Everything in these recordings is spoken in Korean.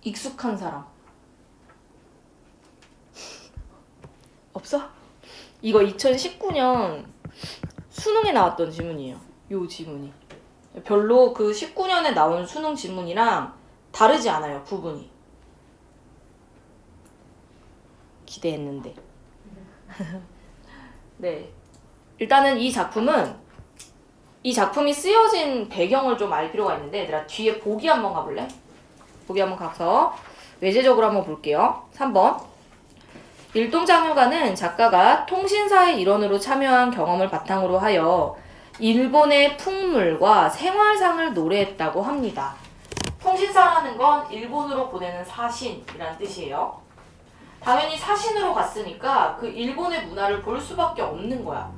익숙한 사람. 없어? 이거 2019년 수능에 나왔던 지문이에요. 요 지문이. 별로 그 19년에 나온 수능 지문이랑 다르지 않아요, 부분이. 기대했는데. 네. 일단은 이 작품이 쓰여진 배경을 좀 알 필요가 있는데, 얘들아 뒤에 보기 한번 가볼래? 보기 한번 가서 외제적으로 한번 볼게요. 3번. 일동장유가는 작가가 통신사의 일원으로 참여한 경험을 바탕으로 하여 일본의 풍물과 생활상을 노래했다고 합니다. 통신사라는 건 일본으로 보내는 사신이란 뜻이에요. 당연히 사신으로 갔으니까 그 일본의 문화를 볼 수밖에 없는 거야.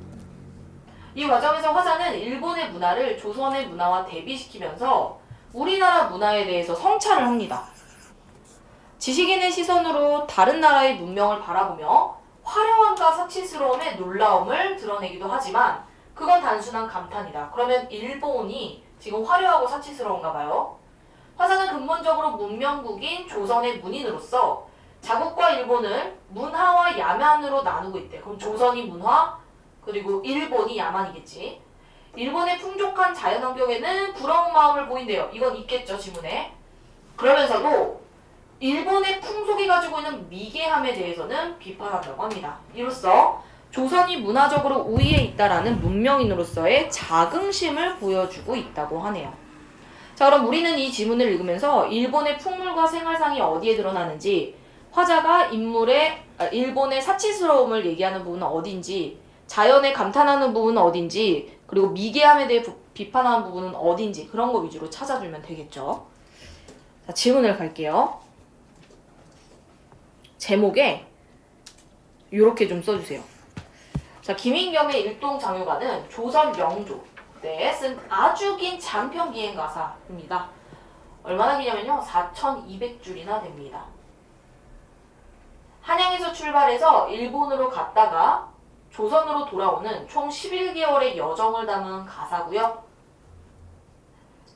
이 과정에서 화자는 일본의 문화를 조선의 문화와 대비시키면서 우리나라 문화에 대해서 성찰을 합니다. 지식인의 시선으로 다른 나라의 문명을 바라보며 화려함과 사치스러움의 놀라움을 드러내기도 하지만 그건 단순한 감탄이다. 그러면 일본이 지금 화려하고 사치스러운가 봐요. 화자는 근본적으로 문명국인 조선의 문인으로서 자국과 일본을 문화와 야만으로 나누고 있대. 그럼 조선이 문화, 그리고 일본이 야만이겠지. 일본의 풍족한 자연환경에는 부러운 마음을 보인대요. 이건 있겠죠, 지문에. 그러면서도 일본의 풍속이 가지고 있는 미개함에 대해서는 비판한다고 합니다. 이로써 조선이 문화적으로 우위에 있다라는 문명인으로서의 자긍심을 보여주고 있다고 하네요. 자, 그럼 우리는 이 지문을 읽으면서 일본의 풍물과 생활상이 어디에 드러나는지, 화자가 일본의 사치스러움을 얘기하는 부분은 어딘지, 자연에 감탄하는 부분은 어딘지, 그리고 미개함에 대해 비판하는 부분은 어딘지, 그런 거 위주로 찾아주면 되겠죠. 자, 질문을 갈게요. 제목에 이렇게 좀 써주세요. 자, 김인겸의 일동장유가는 조선 영조 때 쓴 아주 긴 장편 비행가사입니다. 얼마나 기냐면요, 4,200줄이나 됩니다. 한양에서 출발해서 일본으로 갔다가 조선으로 돌아오는 총 11개월의 여정을 담은 가사고요.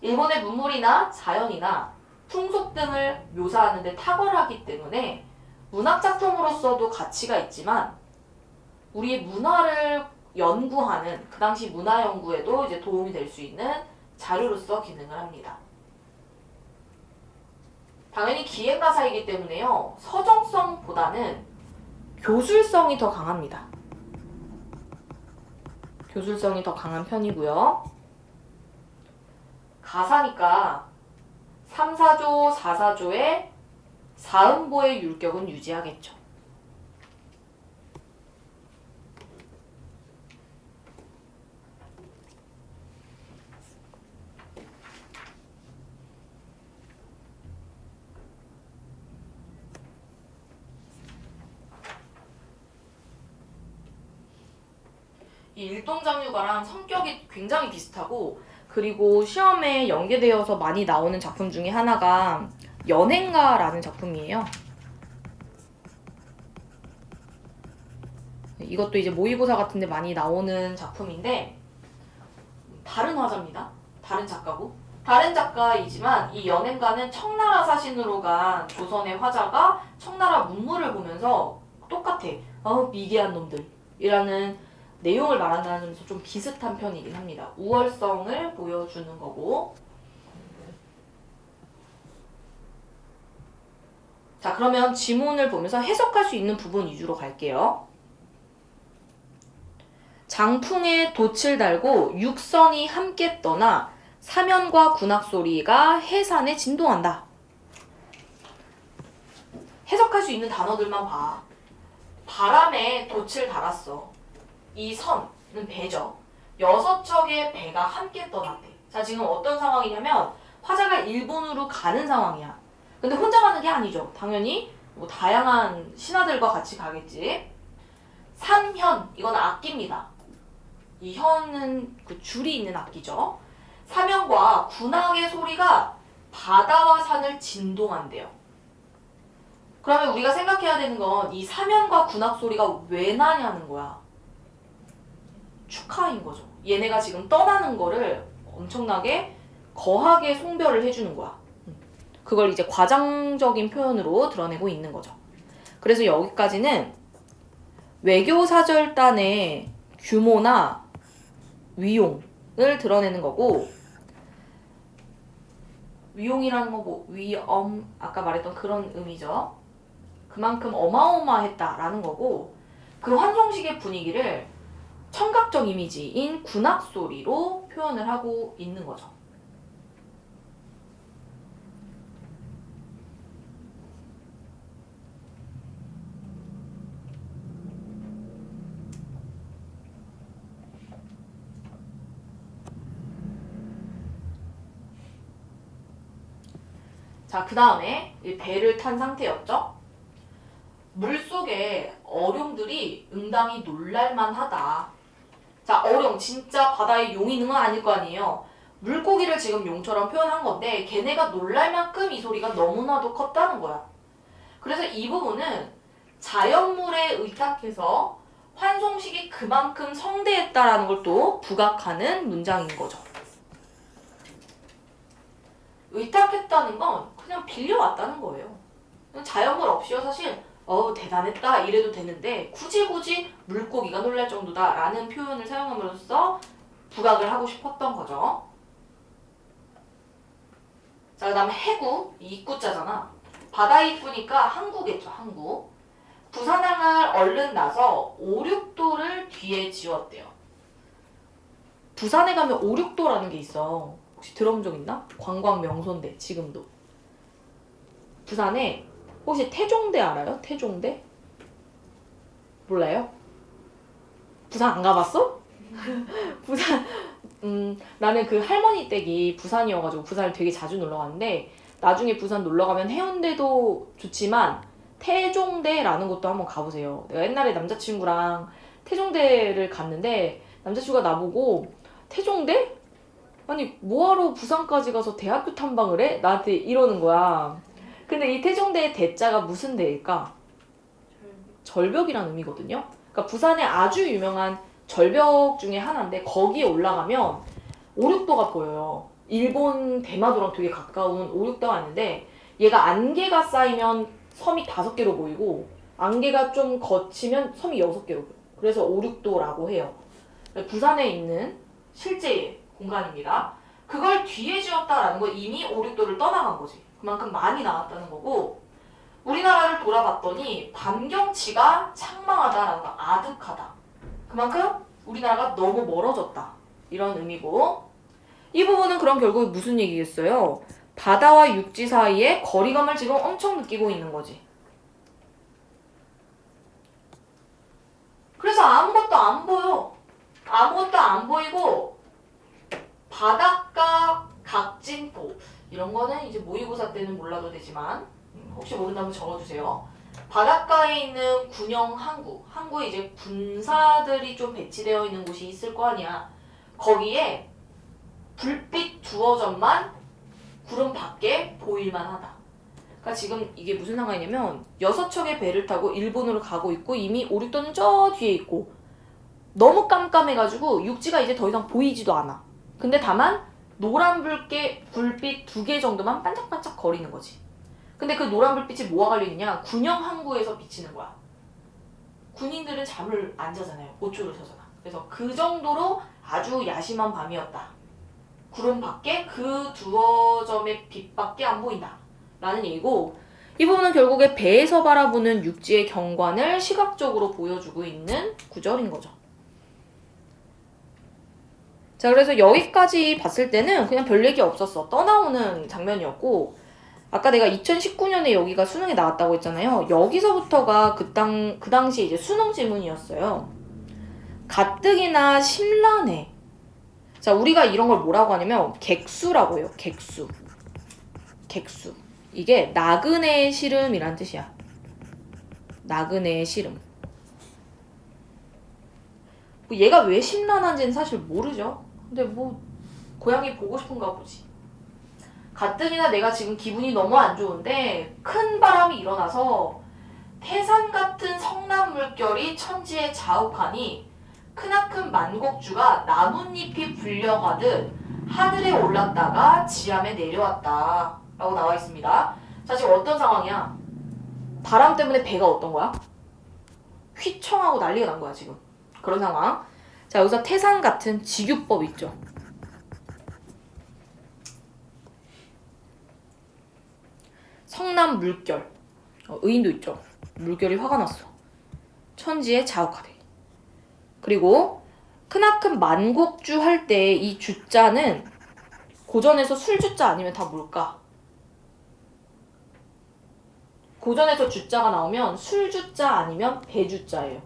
일본의 문물이나 자연이나 풍속 등을 묘사하는 데 탁월하기 때문에 문학작품으로서도 가치가 있지만 우리의 문화를 연구하는, 그 당시 문화 연구에도 이제 도움이 될 수 있는 자료로서 기능을 합니다. 당연히 기행가사이기 때문에요, 서정성보다는 교술성이 더 강합니다. 교술성이 더 강한 편이고요. 가사니까 3사조, 4사조의 사음보의 율격은 유지하겠죠. 이 일동장유가랑 성격이 굉장히 비슷하고, 그리고 시험에 연계되어서 많이 나오는 작품 중에 하나가 연행가라는 작품이에요. 이것도 이제 모의고사 같은 데 많이 나오는 작품인데, 다른 화자입니다. 다른 작가고. 다른 작가이지만 이 연행가는 청나라 사신으로 간 조선의 화자가 청나라 문물을 보면서 똑같아. 미개한 놈들 이라는 내용을 말한다는 점에서 좀 비슷한 편이긴 합니다. 우월성을 보여주는 거고. 자, 그러면 지문을 보면서 해석할 수 있는 부분 위주로 갈게요. 장풍에 돛을 달고 육선이 함께 떠나 사면과 군악소리가 해산에 진동한다. 해석할 수 있는 단어들만 봐. 바람에 돛을 달았어. 이 선은 배죠. 6척의 배가 함께 떠났대. 자, 지금 어떤 상황이냐면 화자가 일본으로 가는 상황이야. 근데 혼자 가는 게 아니죠. 당연히 뭐 다양한 신하들과 같이 가겠지. 삼현, 이건 악기입니다. 이 현은 그 줄이 있는 악기죠. 사면과 군악의 소리가 바다와 산을 진동한대요. 그러면 우리가 생각해야 되는 건 이 사면과 군악 소리가 왜 나냐는 거야. 축하인 거죠. 얘네가 지금 떠나는 거를 엄청나게 거하게 송별을 해주는 거야. 그걸 이제 과장적인 표현으로 드러내고 있는 거죠. 그래서 여기까지는 외교사절단의 규모나 위용을 드러내는 거고, 위용이라는 거 뭐 위엄, 아까 말했던 그런 의미죠. 그만큼 어마어마했다라는 거고, 그 환송식의 분위기를 청각적 이미지인 군악소리로 표현을 하고 있는 거죠. 자, 그 다음에 배를 탄 상태였죠? 물속에 어룡들이 응당히 놀랄만하다. 자, 어룡 진짜 바다의 용이 아닐 거 아니에요. 물고기를 지금 용처럼 표현한 건데 걔네가 놀랄 만큼 이 소리가 너무나도 컸다는 거야. 그래서 이 부분은 자연물에 의탁해서 환송식이 그만큼 성대했다라는 걸 또 부각하는 문장인 거죠. 의탁했다는 건 그냥 빌려왔다는 거예요. 자연물 없이요 사실 대단했다 이래도 되는데 굳이 물고기가 놀랄 정도다 라는 표현을 사용함으로써 부각을 하고 싶었던 거죠. 자, 그 다음에 해구, 이 입구자잖아. 바다 입구니까 항구겠죠, 항구. 부산항을 얼른 나서 오륙도를 뒤에 지었대요. 부산에 가면 오륙도라는 게 있어. 혹시 들어본 적 있나? 관광 명소인데 지금도. 부산에 혹시 태종대 알아요? 태종대? 몰라요? 부산 안 가봤어? 부산 나는 그 할머니 댁이 부산이어가지고 부산을 되게 자주 놀러 갔는데 나중에 부산 놀러 가면 해운대도 좋지만 태종대라는 곳도 한번 가보세요. 내가 옛날에 남자친구랑 태종대를 갔는데 남자친구가 나보고 태종대? 아니 뭐하러 부산까지 가서 대학교 탐방을 해? 나한테 이러는 거야. 근데 이 태종대의 대자가 무슨 대일까? 절벽이라는 의미거든요. 그러니까 부산에 아주 유명한 절벽 중에 하나인데 거기에 올라가면 오륙도가 보여요. 일본 대마도랑 되게 가까운 오륙도가 있는데 얘가 안개가 쌓이면 섬이 5개로 보이고 안개가 좀 걷히면 섬이 6개로 보여요. 그래서 오륙도라고 해요. 부산에 있는 실제 공간입니다. 그걸 뒤에 지었다라는 건 이미 오륙도를 떠나간 거지. 그만큼 많이 나왔다는 거고 우리나라를 돌아봤더니 밤경치가 창망하다라는 건 아득하다. 그만큼 우리나라가 너무 멀어졌다. 이런 의미고 이 부분은 그럼 결국 무슨 얘기겠어요? 바다와 육지 사이에 거리감을 지금 엄청 느끼고 있는 거지. 그래서 아무것도 안 보여. 아무것도 안 보이고 바닷가 각진포 이런 거는 이제 모의고사 때는 몰라도 되지만 혹시 모른다면 적어주세요. 바닷가에 있는 군용 항구, 항구에 이제 군사들이 좀 배치되어 있는 곳이 있을 거 아니야. 거기에 불빛 두어 점만 구름 밖에 보일만 하다. 그러니까 지금 이게 무슨 상황이냐면 6척의 배를 타고 일본으로 가고 있고 이미 오륙도는 저 뒤에 있고 너무 깜깜해가지고 육지가 이제 더 이상 보이지도 않아. 근데 다만 노란 불빛 2개 정도만 반짝반짝 거리는 거지. 근데 그 노란 불빛이 뭐와 관련이냐? 군용 항구에서 비치는 거야. 군인들은 잠을 안 자잖아요. 보초를 서잖아. 그래서 그 정도로 아주 야심한 밤이었다. 구름 밖에 그 두어 점의 빛밖에 안 보인다. 라는 얘기고 이 부분은 결국에 배에서 바라보는 육지의 경관을 시각적으로 보여주고 있는 구절인 거죠. 자, 그래서 여기까지 봤을 때는 그냥 별 얘기 없었어. 떠나오는 장면이었고 아까 내가 2019년에 여기가 수능에 나왔다고 했잖아요. 여기서부터가 그 당시 이제 수능 지문이었어요. 가뜩이나 심란해. 자, 우리가 이런 걸 뭐라고 하냐면 객수라고 해요. 객수. 이게 나그네의 시름이란 뜻이야. 나그네의 시름. 뭐 얘가 왜 심란한지는 사실 모르죠. 근데 뭐 고양이 보고 싶은가 보지. 가뜩이나 내가 지금 기분이 너무 안 좋은데 큰 바람이 일어나서 태산 같은 성난 물결이 천지에 자욱하니 크나큰 만곡주가 나뭇잎이 불려가듯 하늘에 올랐다가 지함에 내려왔다. 라고 나와 있습니다. 자, 지금 어떤 상황이야? 바람 때문에 배가 어떤 거야? 휘청하고 난리가 난 거야, 지금. 그런 상황. 자, 여기서 태산 같은 직유법 있죠. 성남 물결. 의인도 있죠. 물결이 화가 났어. 천지에 자욱하되. 그리고 크나큰 만곡주 할 때 이 주자는 고전에서 술주자 아니면 다 뭘까? 고전에서 주자가 나오면 술주자 아니면 배주자예요.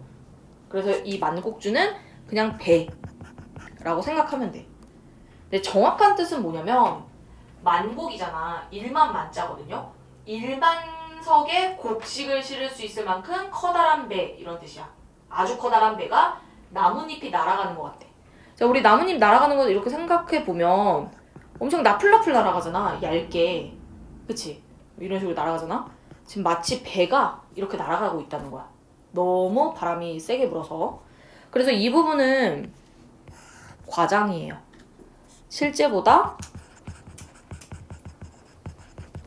그래서 이 만곡주는 그냥 배라고 생각하면 돼. 근데 정확한 뜻은 뭐냐면 만곡이잖아. 1만 만자거든요. 1만석의 곡식을 실을 수 있을 만큼 커다란 배 이런 뜻이야. 아주 커다란 배가 나뭇잎이 날아가는 것 같아. 자, 우리 나뭇잎 날아가는 거 이렇게 생각해 보면 엄청 나풀나풀 날아가잖아. 얇게. 그치? 이런 식으로 날아가잖아. 지금 마치 배가 이렇게 날아가고 있다는 거야. 너무 바람이 세게 불어서. 그래서 이 부분은 과장이에요. 실제보다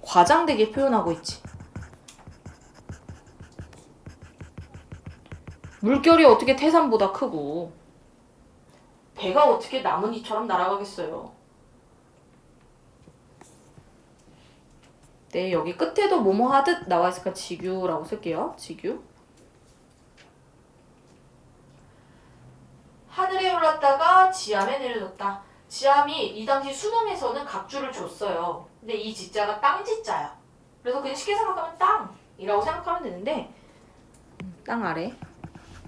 과장되게 표현하고 있지. 물결이 어떻게 태산보다 크고 배가 어떻게 나뭇잎처럼 날아가겠어요. 네, 여기 끝에도 뭐뭐 하듯 나와 있으니까 직유라고 쓸게요. 직유. 하늘에 올랐다가 지암에 내려졌다. 지암이 이 당시 수능에서는 각주를 줬어요. 근데 이 지자가 땅지자야. 그래서 그냥 쉽게 생각하면 땅이라고 생각하면 되는데 땅 아래,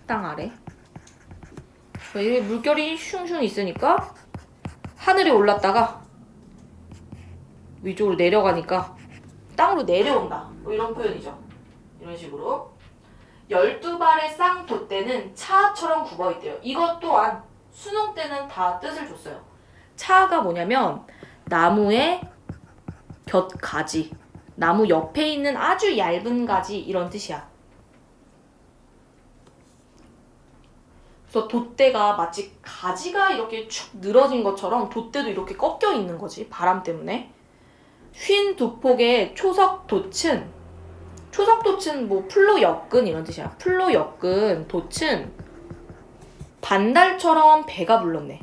땅 아래. 이 물결이 슝슝 있으니까 하늘에 올랐다가 위쪽으로 내려가니까 땅으로 내려온다. 뭐 이런 표현이죠. 이런 식으로. 12발의 쌍돛대는 차처럼 굽어있대요. 이것 또한 수능 때는 다 뜻을 줬어요. 차가 뭐냐면 나무의 곁가지, 나무 옆에 있는 아주 얇은 가지 이런 뜻이야. 그래서 돛대가 마치 가지가 이렇게 축 늘어진 것처럼 돛대도 이렇게 꺾여 있는 거지. 바람 때문에. 쉰 두 폭의 초석돛은 뭐 풀로 엮은 이런 뜻이야. 풀로 엮은 돛은 반달처럼 배가 불렀네.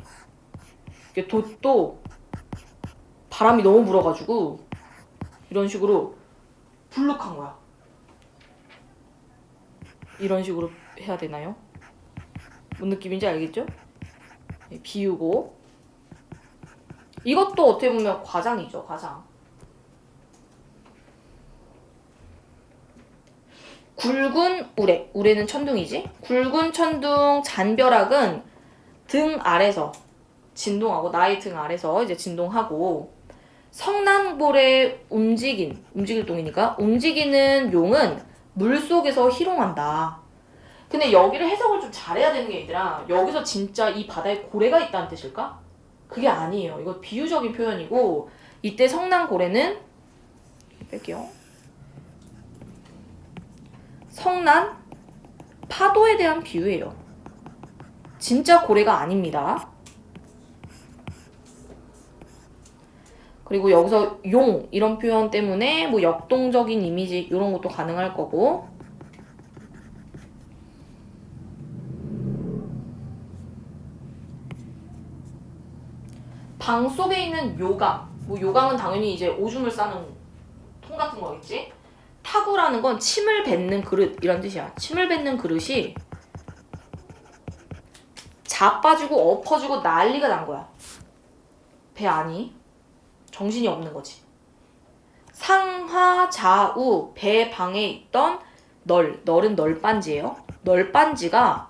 돛도 바람이 너무 불어가지고 이런 식으로 불룩한 거야. 이런 식으로 해야 되나요? 뭔 느낌인지 알겠죠? 비우고. 이것도 어떻게 보면 과장이죠. 과장. 굵은 우레. 우레는 천둥이지. 굵은 천둥 잔벼락은 등 아래서 진동하고, 나의 등 아래서 이제 진동하고, 성난볼에 움직일 동이니까 움직이는 용은 물속에서 희롱한다. 근데 여기를 해석을 좀 잘해야 되는 게 얘들아, 여기서 진짜 이 바다에 고래가 있다는 뜻일까? 그게 아니에요. 이거 비유적인 표현이고, 이때 성난고래는 뺄게요. 성난 파도에 대한 비유예요. 진짜 고래가 아닙니다. 그리고 여기서 용 이런 표현 때문에 뭐 역동적인 이미지 이런 것도 가능할 거고, 방 속에 있는 요강, 뭐 요강은 당연히 이제 오줌을 싸는 통 같은 거겠지. 타구라는 건 침을 뱉는 그릇 이런 뜻이야. 침을 뱉는 그릇이 자빠지고 엎어지고 난리가 난 거야. 배 안이 정신이 없는 거지. 상하 좌우 배 방에 있던 널은 널빤지예요. 널빤지가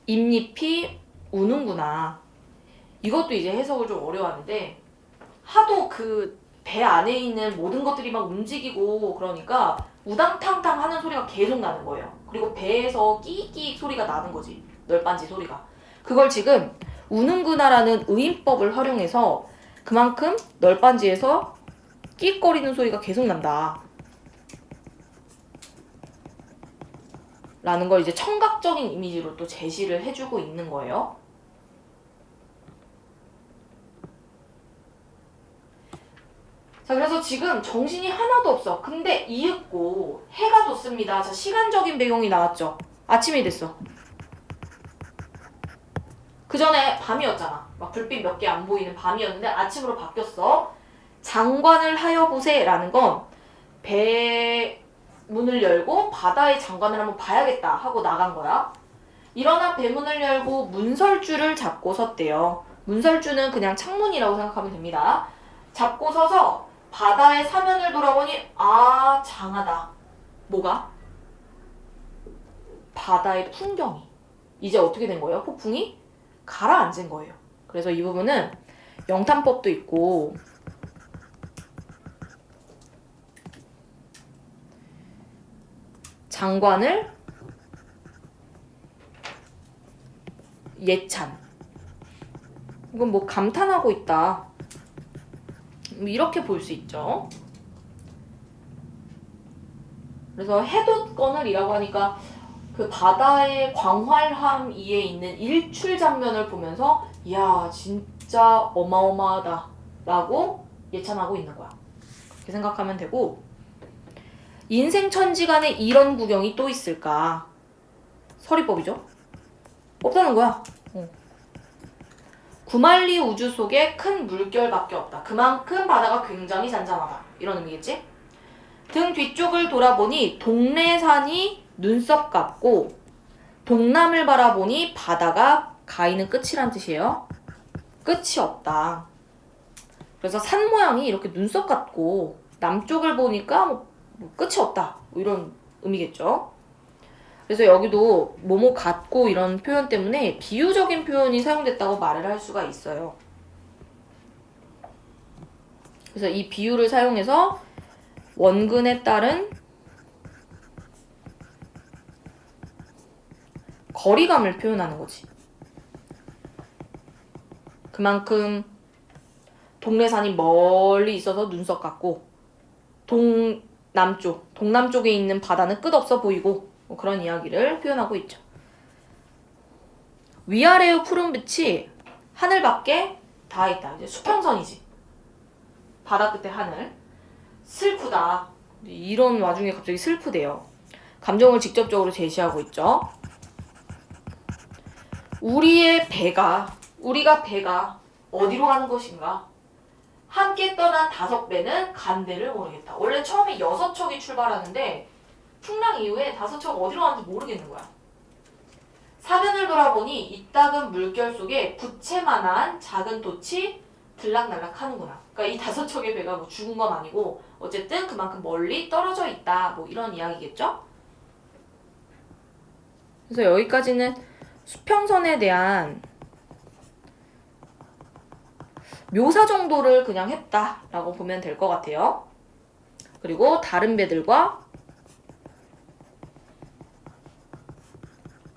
잎잎이 우는구나. 이것도 이제 해석을 좀 어려워하는데, 하도 그 배 안에 있는 모든 것들이 막 움직이고 그러니까 우당탕탕 하는 소리가 계속 나는 거예요. 그리고 배에서 끼익끼익 소리가 나는 거지. 널빤지 소리가. 그걸 지금 우는구나라는 의인법을 활용해서 그만큼 널빤지에서 끼익거리는 소리가 계속 난다. 라는 걸 이제 청각적인 이미지로 또 제시를 해주고 있는 거예요. 자, 그래서 지금 정신이 하나도 없어. 근데 이윽고 해가 돋습니다. 자, 시간적인 배경이 나왔죠. 아침이 됐어. 그 전에 밤이었잖아. 막 불빛 몇 개 안 보이는 밤이었는데 아침으로 바뀌었어. 장관을 하여 보세라는 건 배 문을 열고 바다의 장관을 한번 봐야겠다 하고 나간 거야. 일어나 배문을 열고 문설주를 잡고 섰대요. 문설주는 그냥 창문이라고 생각하면 됩니다. 잡고 서서 바다의 사면을 돌아보니 아, 장하다. 뭐가? 바다의 풍경이. 이제 어떻게 된 거예요? 폭풍이 가라앉은 거예요. 그래서 이 부분은 영탄법도 있고 장관을 예찬. 이건 뭐 감탄하고 있다. 이렇게 볼 수 있죠. 그래서 해돋건을이라고 하니까 그 바다의 광활함 위에 있는 일출 장면을 보면서 이야 진짜 어마어마하다 라고 예찬하고 있는 거야. 그렇게 생각하면 되고 인생 천지간에 이런 구경이 또 있을까? 서리법이죠. 없다는 거야. 구만리 우주 속에 큰 물결밖에 없다. 그만큼 바다가 굉장히 잔잔하다. 이런 의미겠지? 등 뒤쪽을 돌아보니 동래산이 눈썹 같고 동남을 바라보니 바다가 가이는 끝이란 뜻이에요. 끝이 없다. 그래서 산 모양이 이렇게 눈썹 같고 남쪽을 보니까 뭐 끝이 없다. 뭐 이런 의미겠죠. 그래서 여기도 뭐뭐 같고 이런 표현 때문에 비유적인 표현이 사용됐다고 말을 할 수가 있어요. 그래서 이 비유를 사용해서 원근에 따른 거리감을 표현하는 거지. 그만큼 동래산이 멀리 있어서 눈썹 같고 동남쪽에 있는 바다는 끝없어 보이고 뭐 그런 이야기를 표현하고 있죠. 위아래의 푸른빛이 하늘 밖에 닿아 있다. 이제 수평선이지. 바다 끝에 하늘. 슬프다. 이런 와중에 갑자기 슬프대요. 감정을 직접적으로 제시하고 있죠. 우리가 배가 어디로 가는 것인가? 함께 떠난 5배는 간대를 모르겠다. 원래 처음에 6척이 출발하는데 풍랑 이후에 5척 어디로 가는지 모르겠는 거야. 사면을 돌아보니 이따금 물결 속에 부채만한 작은 돛이 들락날락 하는구나. 그러니까 이 5척의 배가 뭐 죽은 건 아니고 어쨌든 그만큼 멀리 떨어져 있다. 뭐 이런 이야기겠죠? 그래서 여기까지는 수평선에 대한 묘사 정도를 그냥 했다라고 보면 될 것 같아요. 그리고 다른 배들과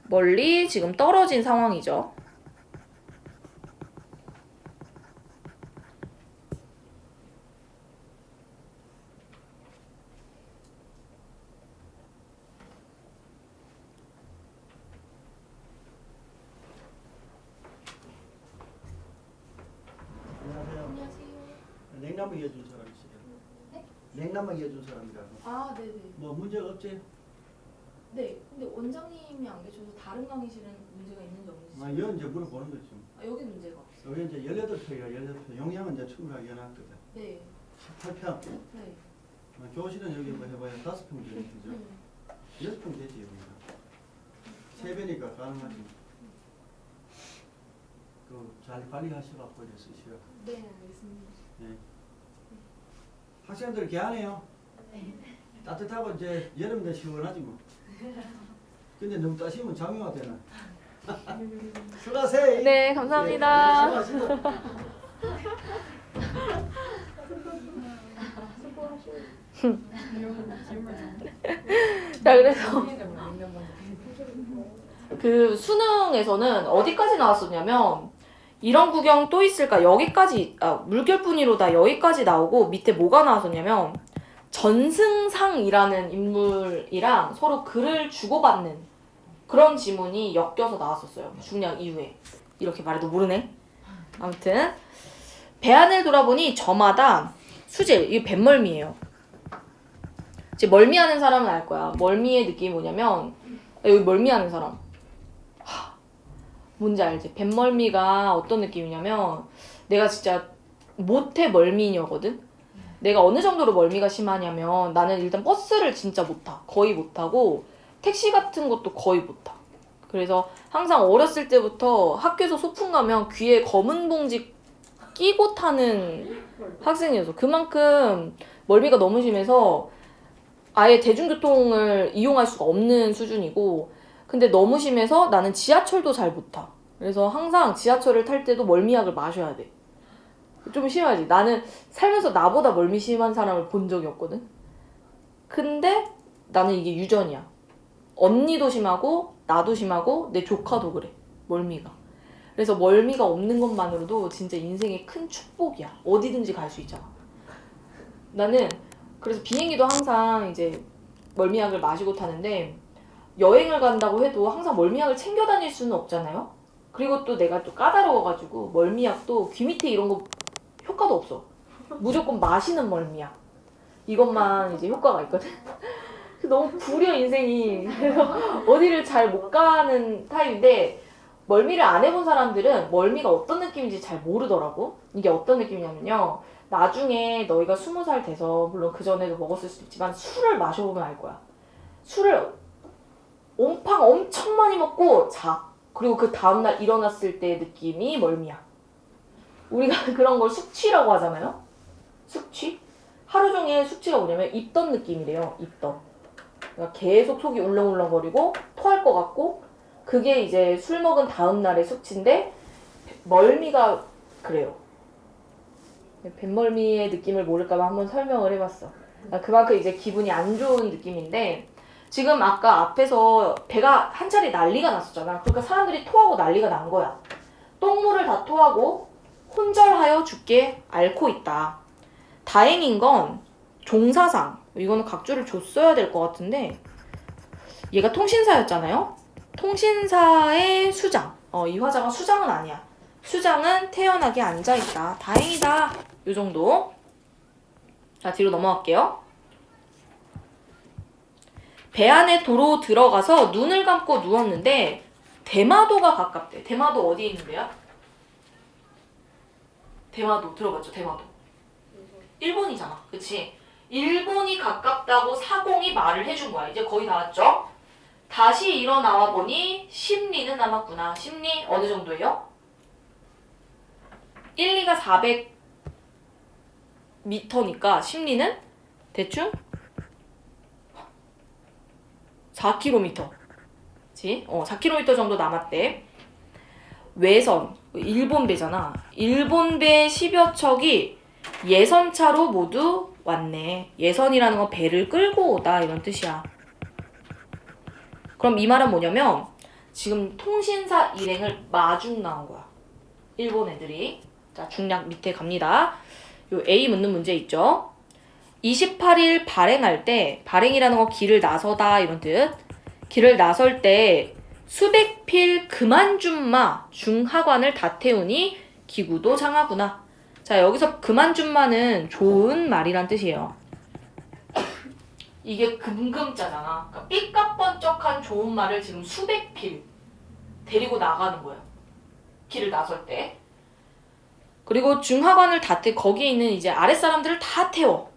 멀리 지금 떨어진 상황이죠. 냉나무 이어준 사람이시죠? 네? 냉나무 이어준 사람이라고. 아, 네네. 뭐 문제가 없지? 네, 근데 원장님이 안 계셔서 다른 강의실은 문제가 있는지 없는지. 아, 이건 이제 물어보는 거지. 여기 문제가 없어요. 여기 이제 18평이라 18평. 용량은 이제 충분하게 해놨거든. 네. 18평. 네. 교실은 여기 뭐 해봐야 5평 되는 거죠. 6평 되지, 여기가. 3배니까 가능하지. 잘 관리하셔갖고 이제 쓰시라. 네, 알겠습니다. 네. 학생들 개안해요. 네. 따뜻하고 이제 여름에 시원하지 뭐. 근데 너무 따시면 장애가 되나. 수고하세요. 네, 감사합니다. 네, 수고하시고. 자, 그래서 그 수능에서는 어디까지 나왔었냐면 이런 구경 또 있을까? 여기까지 물결뿐이로다 여기까지 나오고 밑에 뭐가 나왔었냐면 전승상이라는 인물이랑 서로 글을 주고받는 그런 지문이 엮여서 나왔었어요. 중량 이후에. 이렇게 말해도 모르네. 아무튼 배안을 돌아보니 저마다 수질, 이게 뱃멀미예요. 이제 멀미하는 사람은 알 거야. 멀미의 느낌이 뭐냐면 여기 멀미하는 사람. 뭔지 알지? 뱃멀미가 어떤 느낌이냐면 내가 진짜 모태 멀미녀거든? 내가 어느 정도로 멀미가 심하냐면 나는 일단 버스를 진짜 못 타. 거의 못 타고 택시 같은 것도 거의 못 타. 그래서 항상 어렸을 때부터 학교에서 소풍 가면 귀에 검은 봉지 끼고 타는 학생이어서 그만큼 멀미가 너무 심해서 아예 대중교통을 이용할 수가 없는 수준이고 근데 너무 심해서 나는 지하철도 잘 못 타. 그래서 항상 지하철을 탈 때도 멀미약을 마셔야 돼. 좀 심하지. 나는 살면서 나보다 멀미 심한 사람을 본 적이 없거든. 근데 나는 이게 유전이야. 언니도 심하고 나도 심하고 내 조카도 그래. 멀미가. 그래서 멀미가 없는 것만으로도 진짜 인생의 큰 축복이야. 어디든지 갈 수 있잖아. 나는 그래서 비행기도 항상 이제 멀미약을 마시고 타는데 여행을 간다고 해도 항상 멀미약을 챙겨 다닐 수는 없잖아요. 그리고 또 내가 또 까다로워가지고 멀미약도 귀 밑에 이런 거 효과도 없어. 무조건 마시는 멀미약. 이것만 이제 효과가 있거든. 너무 구려 인생이. 그래서 어디를 잘 못 가는 타입인데 멀미를 안 해본 사람들은 멀미가 어떤 느낌인지 잘 모르더라고. 이게 어떤 느낌이냐면요. 나중에 너희가 20살 돼서 물론 그 전에도 먹었을 수도 있지만 술을 마셔보면 알 거야. 술을 온팡 엄청 많이 먹고 자. 그리고 그 다음날 일어났을 때의 느낌이 멀미야. 우리가 그런 걸 숙취라고 하잖아요. 숙취? 하루 종일 숙취가 뭐냐면 입덧 느낌이래요. 입덧. 그러니까 계속 속이 울렁울렁거리고 토할 것 같고 그게 이제 술 먹은 다음날의 숙취인데 멀미가 그래요. 뱃멀미의 느낌을 모를까봐 한번 설명을 해봤어. 그러니까 그만큼 이제 기분이 안 좋은 느낌인데 지금 아까 앞에서 배가 한 차례 난리가 났었잖아. 그러니까 사람들이 토하고 난리가 난 거야. 똥물을 다 토하고 혼절하여 죽게 앓고 있다. 다행인 건 종사상. 이거는 각주를 줬어야 될 것 같은데 얘가 통신사였잖아요. 통신사의 수장. 이 화자가 수장은 아니야. 수장은 태연하게 앉아있다. 다행이다. 요 정도. 자, 뒤로 넘어갈게요. 배 안에 도로 들어가서 눈을 감고 누웠는데 대마도가 가깝대. 대마도 어디에 있는데요? 대마도 들어봤죠? 대마도. 일본이잖아. 그치? 일본이 가깝다고 사공이 말을 해준 거야. 이제 거의 다 왔죠? 다시 일어나와 보니 심리는 남았구나. 심리 어느 정도예요? 1, 2가 400m니까 심리는 대충 4km. 그치? 4km 정도 남았대. 외선, 일본 배잖아. 일본 배 10여 척이 예선차로 모두 왔네. 예선이라는 건 배를 끌고 오다 이런 뜻이야. 그럼 이 말은 뭐냐면 지금 통신사 일행을 마중 나온 거야. 일본 애들이. 자, 중략 밑에 갑니다. 요 A 묻는 문제 있죠. 28일 발행할 때 발행이라는 건 길을 나서다 이런 뜻. 길을 나설 때 수백 필 그만 줌마 중하관을 다 태우니 기구도 장하구나. 자, 여기서 그만 줌마는 좋은 말이란 뜻이에요. 이게 금금자잖아. 그러니까 삐까뻔쩍한 좋은 말을 지금 수백 필 데리고 나가는 거야. 길을 나설 때. 그리고 중하관을 다 거기에 있는 이제 아랫사람들을 다 태워.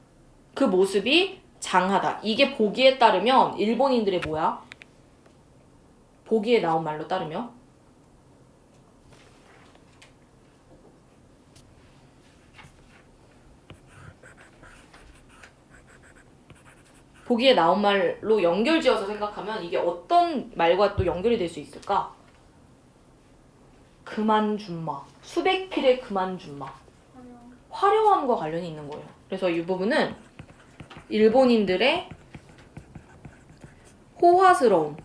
그 모습이 장하다. 이게 보기에 따르면 일본인들의 뭐야? 보기에 나온 말로 따르면 보기에 나온 말로 연결지어서 생각하면 이게 어떤 말과 또 연결이 될 수 있을까? 그만 줌마. 수백 필의 그만 줌마. 화려함과 관련이 있는 거예요. 그래서 이 부분은 일본인들의 호화스러움,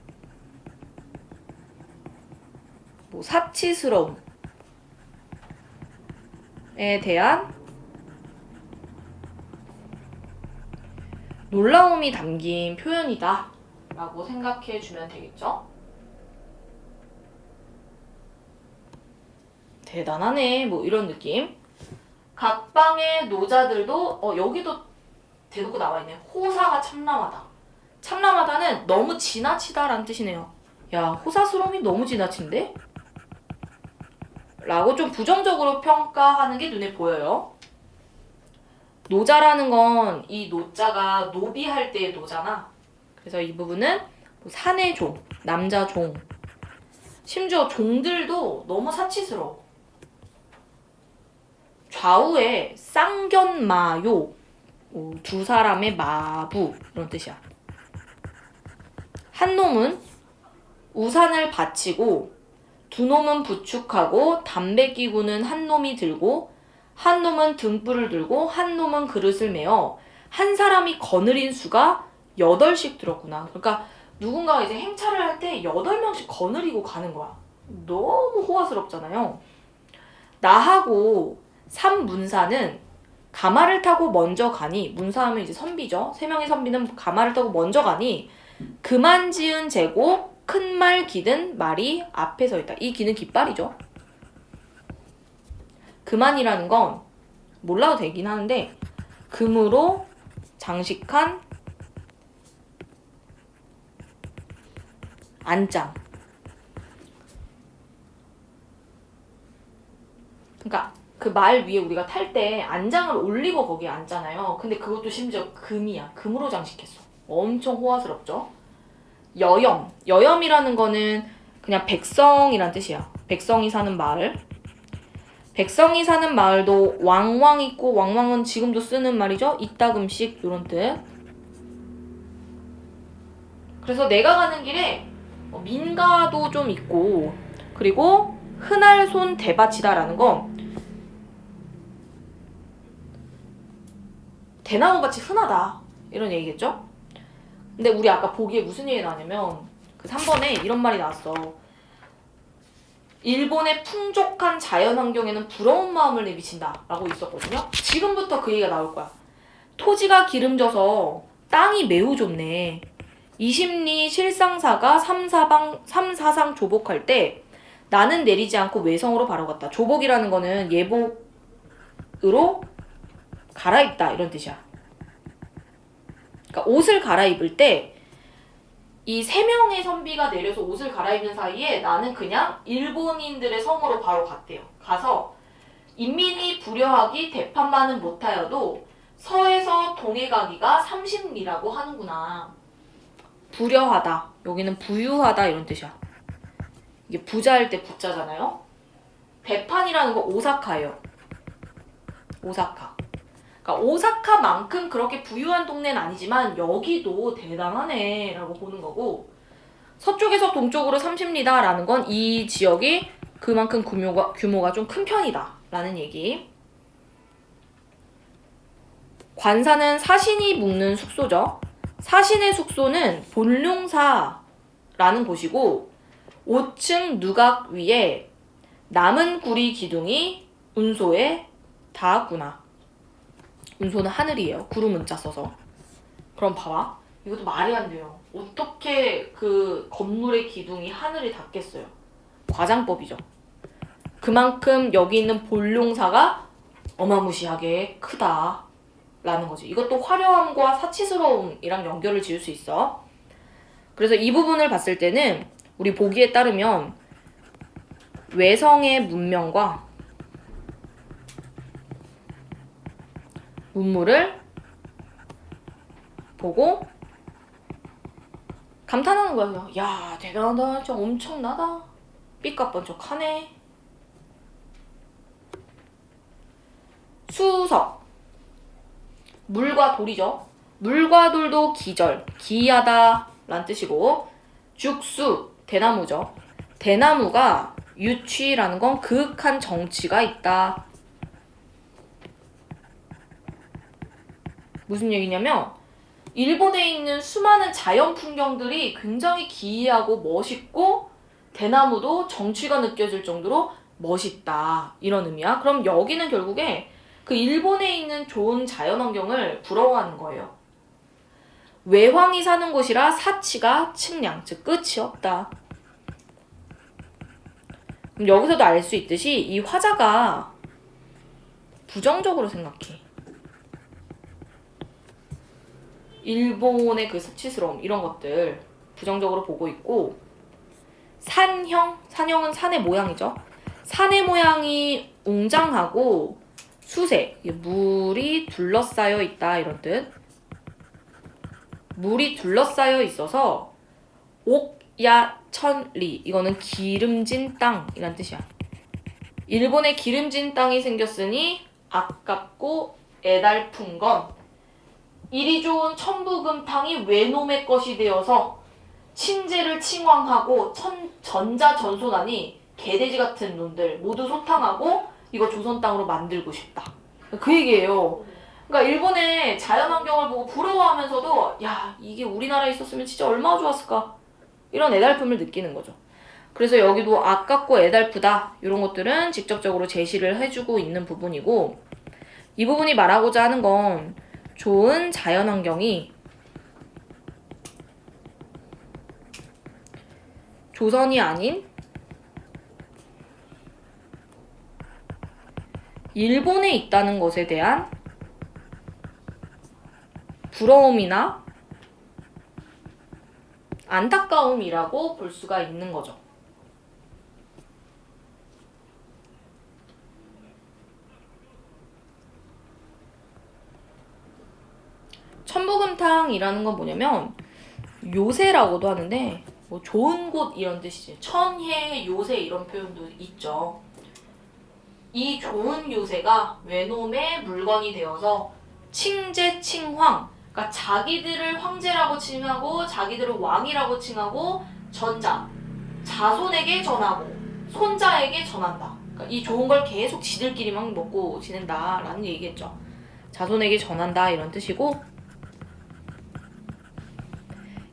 뭐 사치스러움에 대한 놀라움이 담긴 표현이다 라고 생각해 주면 되겠죠? 대단하네 뭐 이런 느낌. 각방의 노자들도 여기도 대놓고 나와 있네. 호사가 참람하다. 참람하다는 너무 지나치다라는 뜻이네요. 야, 호사스러움이 너무 지나친데? 라고 좀 부정적으로 평가하는 게 눈에 보여요. 노자라는 건 이 노자가 노비할 때의 노잖아. 그래서 이 부분은 사내 종, 남자 종. 심지어 종들도 너무 사치스러워. 좌우에 쌍견마요, 두 사람의 마부 이런 뜻이야. 한 놈은 우산을 받치고 두 놈은 부축하고 담배 끼고는 한 놈이 들고 한 놈은 등불을 들고 한 놈은 그릇을 메어 한 사람이 거느린 수가 8씩 들었구나. 그러니까 누군가가 이제 행차를 할 때 8명씩 거느리고 가는 거야. 너무 호화스럽잖아요. 나하고 삼문사는 가마를 타고 먼저 가니, 문사하면 이제 선비죠. 3명의 선비는 가마를 타고 먼저 가니 그만 지은 재고 큰 말 기든 말이 앞에 서 있다. 이 기는 깃발이죠. 그만이라는 건 몰라도 되긴 하는데 금으로 장식한 안장. 그러니까 그 말 위에 우리가 탈 때 안장을 올리고 거기에 앉잖아요. 근데 그것도 심지어 금이야. 금으로 장식했어. 엄청 호화스럽죠. 여염. 여염이라는 거는 그냥 백성이란 뜻이야. 백성이 사는 마을. 백성이 사는 마을도 왕왕 있고, 왕왕은 지금도 쓰는 말이죠. 이따금씩 이런 뜻. 그래서 내가 가는 길에 민가도 좀 있고, 그리고 흔할손 대밭이다라는 건 대나무밭이 흔하다 이런 얘기겠죠? 근데 우리 아까 보기에 무슨 얘기 나왔냐면 그 3번에 이런 말이 나왔어. 일본의 풍족한 자연환경에는 부러운 마음을 내비친다 라고 있었거든요. 지금부터 그 얘기가 나올 거야. 토지가 기름져서 땅이 매우 좋네. 20리 실상사가 3사상 조복할 때 나는 내리지 않고 외성으로 바로 갔다. 조복이라는 거는 예복으로 갈아입다 이런 뜻이야. 그러니까 옷을 갈아입을 때 이 3명의 선비가 내려서 옷을 갈아입는 사이에 나는 그냥 일본인들의 성으로 바로 갔대요. 가서 인민이 부려하기 대판만은 못하여도 서에서 동해 가기가 30리라고 하는구나. 부려하다. 여기는 부유하다 이런 뜻이야. 이게 부자일 때 부자잖아요. 대판이라는 거 오사카예요. 오사카. 그러니까 오사카만큼 그렇게 부유한 동네는 아니지만 여기도 대단하네 라고 보는 거고, 서쪽에서 동쪽으로 30리다 라는 건 이 지역이 그만큼 규모가 좀 큰 편이다 라는 얘기. 관사는 사신이 묵는 숙소죠. 사신의 숙소는 본룡사라는 곳이고 5층 누각 위에 남은 구리 기둥이 운소에 닿았구나. 운소는 하늘이에요. 구름 문자 써서. 그럼 봐봐. 이것도 말이 안 돼요. 어떻게 그 건물의 기둥이 하늘에 닿겠어요. 과장법이죠. 그만큼 여기 있는 본룡사가 어마무시하게 크다 라는 거지. 이것도 화려함과 사치스러움이랑 연결을 지을 수 있어. 그래서 이 부분을 봤을 때는 우리 보기에 따르면 외성의 문명과 문물을 보고 감탄하는 거야. 야, 대단하다. 진짜 엄청나다. 삐까뻔쩍하네. 수석. 물과 돌이죠. 물과 돌도 기절, 기이하다 라는 뜻이고, 죽수, 대나무죠. 대나무가 유취라는 건 그윽한 정치가 있다. 무슨 얘기냐면 일본에 있는 수많은 자연 풍경들이 굉장히 기이하고 멋있고 대나무도 정취가 느껴질 정도로 멋있다 이런 의미야. 그럼 여기는 결국에 그 일본에 있는 좋은 자연 환경을 부러워하는 거예요. 외황이 사는 곳이라 사치가 측량, 즉 끝이 없다. 그럼 여기서도 알 수 있듯이 이 화자가 부정적으로 생각해. 일본의 그 수치스러움 이런 것들 부정적으로 보고 있고, 산형은 산의 모양이죠. 산의 모양이 웅장하고 수세, 물이 둘러싸여 있다 이런 뜻. 물이 둘러싸여 있어서 옥야천리, 이거는 기름진 땅이란 뜻이야. 일본에 기름진 땅이 생겼으니 아깝고 애달픈 건 이리 좋은 천부금탕이 외놈의 것이 되어서 친제를 칭왕하고 전자전손하니 개돼지 같은 놈들 모두 소탕하고 이거 조선 땅으로 만들고 싶다. 그 얘기예요. 그러니까 일본의 자연환경을 보고 부러워하면서도 야, 이게 우리나라에 있었으면 진짜 얼마나 좋았을까, 이런 애달픔을 느끼는 거죠. 그래서 여기도 아깝고 애달프다 이런 것들은 직접적으로 제시를 해주고 있는 부분이고, 이 부분이 말하고자 하는 건 좋은 자연환경이 조선이 아닌 일본에 있다는 것에 대한 부러움이나 안타까움이라고 볼 수가 있는 거죠. 천부금탕이라는 건 뭐냐면 요새라고도 하는데 뭐 좋은 곳 이런 뜻이지. 천혜 요새 이런 표현도 있죠. 이 좋은 요새가 외놈의 물건이 되어서 칭제 칭황, 그러니까 자기들을 황제라고 칭하고 자기들을 왕이라고 칭하고 자손에게 전하고 손자에게 전한다. 그러니까 이 좋은 걸 계속 지들끼리만 먹고 지낸다라는 얘기겠죠. 자손에게 전한다 이런 뜻이고,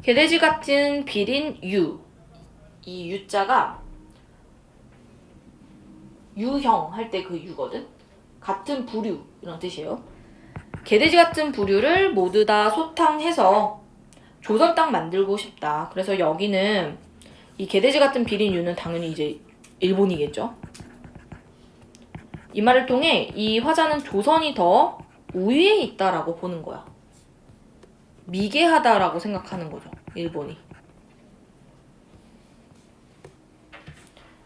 개돼지 같은 비린 유, 이 유자가 유형 할 때 그 유거든. 같은 부류 이런 뜻이에요. 개돼지 같은 부류를 모두 다 소탕해서 조선 땅 만들고 싶다. 그래서 여기는 이 개돼지 같은 비린 유는 당연히 이제 일본이겠죠. 이 말을 통해 이 화자는 조선이 더 우위에 있다라고 보는 거야. 미개하다라고 생각하는 거죠, 일본이.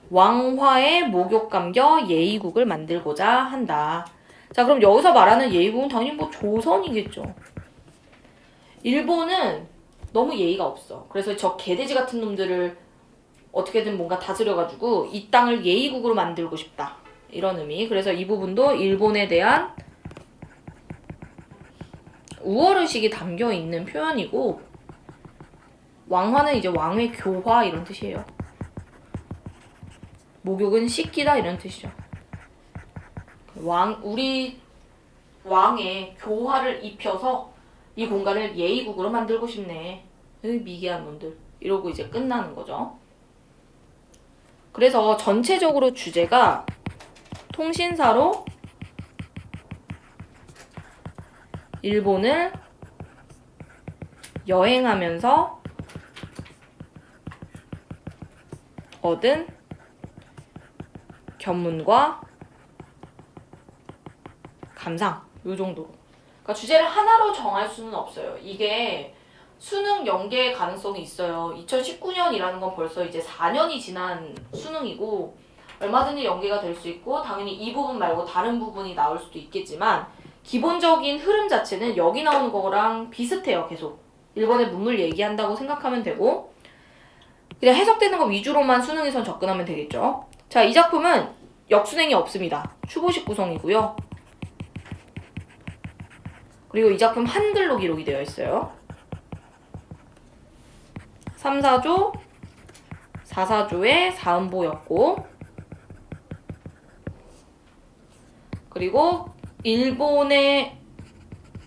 왕화의 목욕 감겨 예의국을 만들고자 한다. 자, 그럼 여기서 말하는 예의국은 당연히 뭐 조선이겠죠. 일본은 너무 예의가 없어. 그래서 저 개돼지 같은 놈들을 어떻게든 뭔가 다스려가지고 이 땅을 예의국으로 만들고 싶다, 이런 의미. 그래서 이 부분도 일본에 대한 우월의식이 담겨있는 표현이고, 왕화는 이제 왕의 교화 이런 뜻이에요. 목욕은 씻기다 이런 뜻이죠. 우리 왕의 교화를 입혀서 이 공간을 예의국으로 만들고 싶네. 미개한 놈들. 이러고 이제 끝나는 거죠. 그래서 전체적으로 주제가 통신사로 일본을 여행하면서 얻은 견문과 감상, 요 정도로. 그러니까 주제를 하나로 정할 수는 없어요. 이게 수능 연계 가능성이 있어요. 2019년이라는 건 벌써 이제 4년이 지난 수능이고 얼마든지 연계가 될 수 있고, 당연히 이 부분 말고 다른 부분이 나올 수도 있겠지만 기본적인 흐름 자체는 여기 나오는 거랑 비슷해요. 계속 일본의 문물 얘기한다고 생각하면 되고, 그냥 해석되는 거 위주로만 수능에선 접근하면 되겠죠. 자, 이 작품은 역순행이 없습니다. 추보식 구성이고요. 그리고 이 작품 한글로 기록이 되어 있어요. 3사조, 4사조의 사음보였고, 그리고 일본의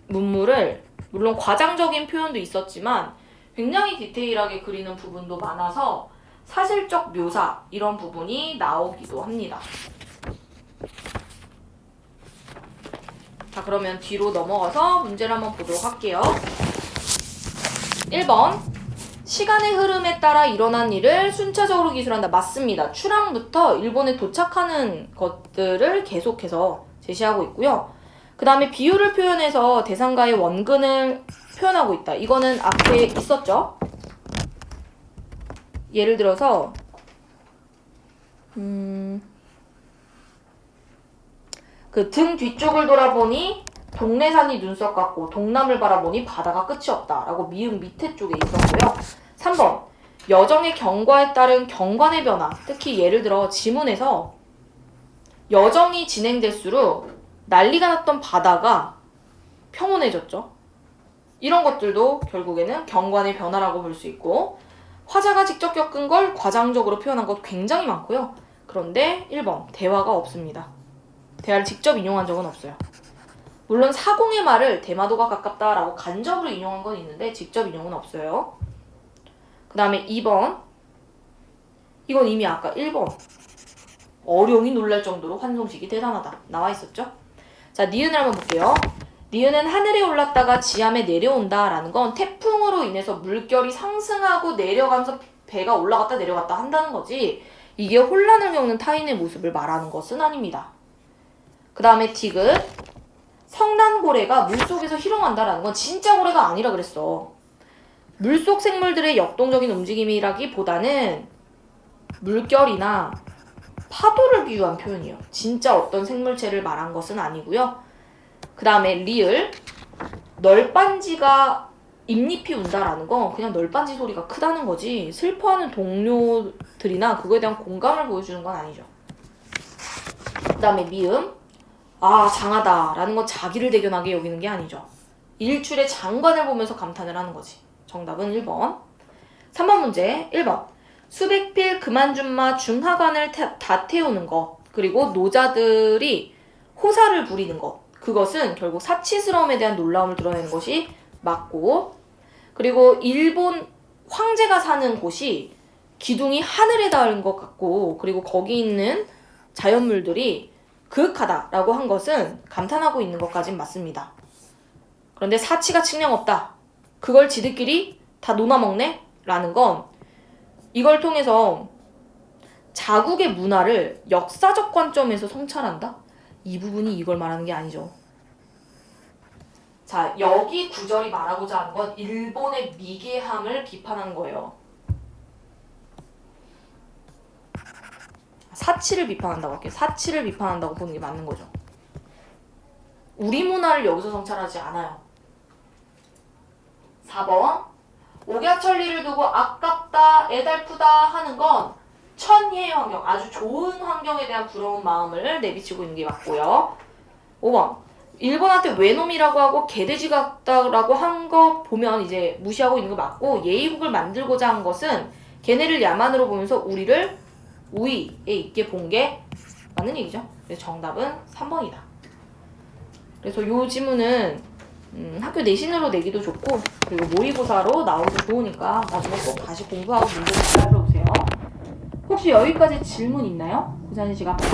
문물을 물론 과장적인 표현도 있었지만 굉장히 디테일하게 그리는 부분도 많아서 사실적 묘사 이런 부분이 나오기도 합니다. 자, 그러면 뒤로 넘어가서 문제를 한번 보도록 할게요. 1번, 시간의 흐름에 따라 일어난 일을 순차적으로 기술한다. 맞습니다. 출항부터 일본에 도착하는 것들을 계속해서 제시하고 있고요. 그 다음에 비율을 표현해서 대상과의 원근을 표현하고 있다. 이거는 앞에 있었죠? 예를 들어서 그 등 뒤쪽을 돌아보니 동래산이 눈썹 같고 동남을 바라보니 바다가 끝이 없다 라고 미음 밑에 쪽에 있었고요. 3번 여정의 경과에 따른 경관의 변화, 특히 예를 들어 지문에서 여정이 진행될수록 난리가 났던 바다가 평온해졌죠. 이런 것들도 결국에는 경관의 변화라고 볼 수 있고, 화자가 직접 겪은 걸 과장적으로 표현한 것 굉장히 많고요. 그런데 1번 대화가 없습니다. 대화를 직접 인용한 적은 없어요. 물론 사공의 말을 대마도가 가깝다라고 간접으로 인용한 건 있는데 직접 인용은 없어요. 그 다음에 2번, 이건 이미 아까 1번 어룡이 놀랄 정도로 환송식이 대단하다 나와 있었죠. 자, 니은을 한번 볼게요. 니은은 하늘에 올랐다가 지함에 내려온다 라는 건 태풍으로 인해서 물결이 상승하고 내려가면서 배가 올라갔다 내려갔다 한다는 거지, 이게 혼란을 겪는 타인의 모습을 말하는 것은 아닙니다. 그 다음에 티귿, 성난고래가 물속에서 희롱한다라는 건 진짜 고래가 아니라 그랬어. 물속 생물들의 역동적인 움직임이라기보다는 물결이나 파도를 비유한 표현이에요. 진짜 어떤 생물체를 말한 것은 아니고요. 그 다음에 리을, 널빤지가 잎잎이 운다라는 건 그냥 널빤지 소리가 크다는 거지 슬퍼하는 동료들이나 그거에 대한 공감을 보여주는 건 아니죠. 그 다음에 미음, 아 장하다 라는 건 자기를 대견하게 여기는 게 아니죠. 일출의 장관을 보면서 감탄을 하는 거지. 정답은 1번. 3번 문제 1번 수백 필 그만준마 중하관을 다 태우는 것, 그리고 노자들이 호사를 부리는 것, 그것은 결국 사치스러움에 대한 놀라움을 드러내는 것이 맞고, 그리고 일본 황제가 사는 곳이 기둥이 하늘에 닿은 것 같고, 그리고 거기 있는 자연물들이 그윽하다라고 한 것은 감탄하고 있는 것까진 맞습니다. 그런데 사치가 측량 없다, 그걸 지들끼리 다 논아먹네? 라는 건 이걸 통해서 자국의 문화를 역사적 관점에서 성찰한다? 이 부분이 이걸 말하는 게 아니죠. 자, 여기 구절이 말하고자 하는 건 일본의 미개함을 비판하는 거예요. 사치를 비판한다고 할게요. 사치를 비판한다고 보는 게 맞는 거죠. 우리 문화를 여기서 성찰하지 않아요. 4번 옥야천리를 두고 아깝다, 애달프다 하는 건 천혜의 환경, 아주 좋은 환경에 대한 부러운 마음을 내비치고 있는 게 맞고요. 5번 일본한테 외놈이라고 하고 개돼지 같다라고 한 거 보면 이제 무시하고 있는 거 맞고, 예의국을 만들고자 한 것은 걔네를 야만으로 보면서 우리를 우위에 있게 본 게 맞는 얘기죠. 그래서 정답은 3번이다. 그래서 요 지문은 학교 내신으로 내기도 좋고, 그리고 모의고사로 나오기도 좋으니까 나중에 꼭 다시 공부하고 문제 잘 풀어보세요. 혹시 여기까지 질문 있나요? 고사진 시간 8.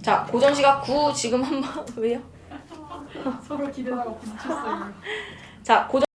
자, 고전 시각 9 지금 한번 왜요? 서로 기대다가 멈췄어요. 자, 고전